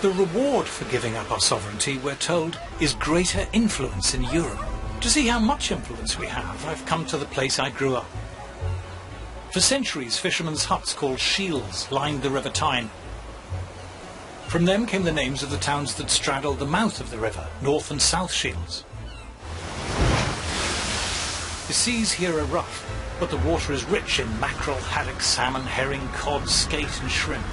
The reward for giving up our sovereignty, we're told, is greater influence in Europe. To see how much influence we have, I've come to the place I grew up. For centuries, fishermen's huts called shields lined the River Tyne. From them came the names of the towns that straddled the mouth of the river, North and South Shields. The seas here are rough, but the water is rich in mackerel, haddock, salmon, herring, cod, skate and shrimp.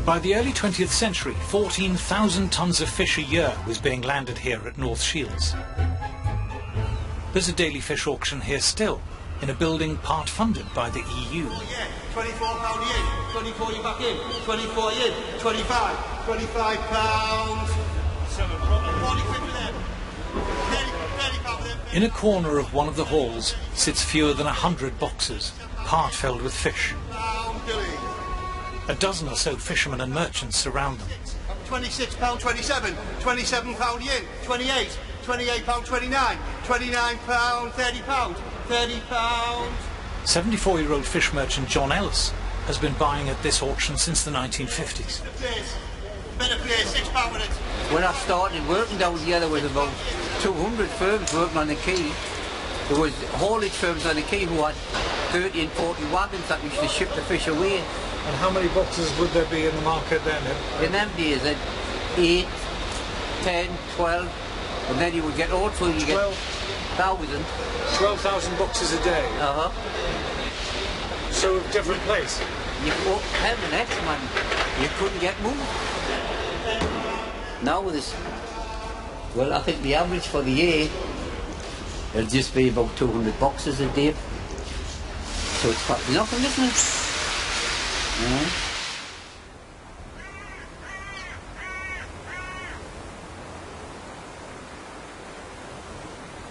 By the early 20th century, 14,000 tonnes of fish a year was being landed here at North Shields. There's a daily fish auction here still, in a building part funded by the EU. Oh yeah, £24 in, 24 you back in, 24 in, 25, £25. In a corner of one of the halls sits fewer than 100 boxes, part filled with fish. A dozen or so fishermen and merchants surround them. £26, 27, £27 yen, 28, £28, 29, £29, £30, £30. 74-year-old fish merchant John Ellis has been buying at this auction since the 1950s. When I started working down here, there was about 200 firms working on the quay. There was haulage firms on the quay who had 30 and 40 wagons that used to ship the fish away. And how many boxes would there be in the market then? In them days, 8, 10, 12, and then you would get also you get 1,000. 12,000 boxes a day? Uh-huh. So of different place? You go hell the next man, you couldn't get moved. Now with this, well, I think the average for the year, it'll just be about 200 boxes a day. So it's quite nothing, isn't it?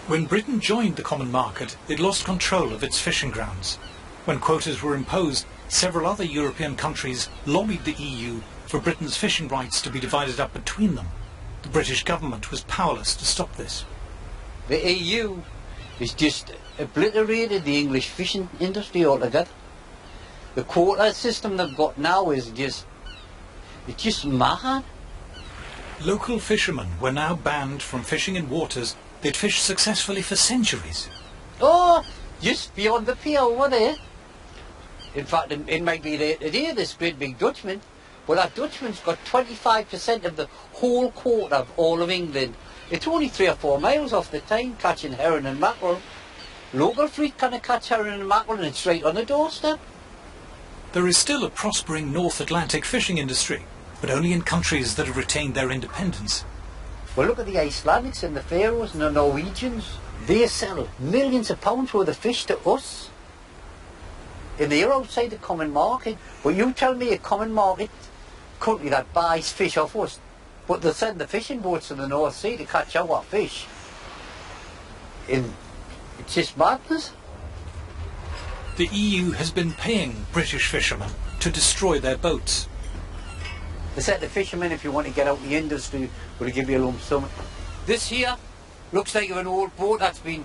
When Britain joined the common market, it lost control of its fishing grounds. When quotas were imposed, several other European countries lobbied the EU for Britain's fishing rights to be divided up between them. The British government was powerless to stop this. The EU has just obliterated the English fishing industry altogether. The quota system they've got now is it's just mad. Local fishermen were now banned from fishing in waters they'd fished successfully for centuries. Oh, just beyond the pier over there. In fact, it might be there today, this great big Dutchman. Well, that Dutchman's got 25% of the whole quota of all of England. It's only 3 or 4 miles off the Tyne catching herring and mackerel. Local fleet can't catch herring and mackerel and it's right on the doorstep. There is still a prospering North Atlantic fishing industry, but only in countries that have retained their independence. Well, look at the Icelandics and the Faroes and the Norwegians. They sell millions of pounds worth of fish to us. And they're outside the common market. But you tell me a common market country that buys fish off us, but they send the fishing boats to the North Sea to catch our fish. And it's just madness. The EU has been paying British fishermen to destroy their boats. They said the fishermen, if you want to get out of the industry, will give you a lump sum. This here looks like an old boat that's been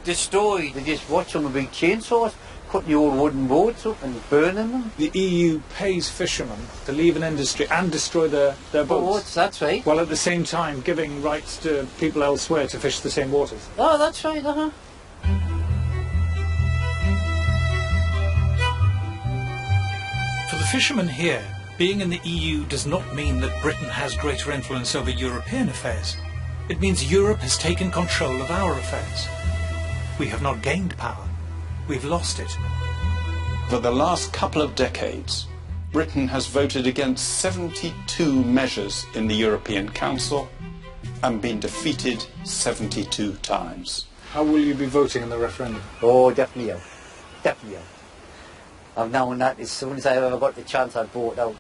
destroyed. They just watch them with big chainsaws, cutting the old wooden boats up and burning them. The EU pays fishermen to leave an industry and destroy their boats. That's right. While at the same time giving rights to people elsewhere to fish the same waters. Oh, that's right, For the fishermen here, being in the EU does not mean that Britain has greater influence over European affairs. It means Europe has taken control of our affairs. We have not gained power. We've lost it. For the last couple of decades, Britain has voted against 72 measures in the European Council and been defeated 72 times. How will you be voting in the referendum? Oh, definitely out. Definitely out. I've known that as soon as I ever got the chance I'd vote out.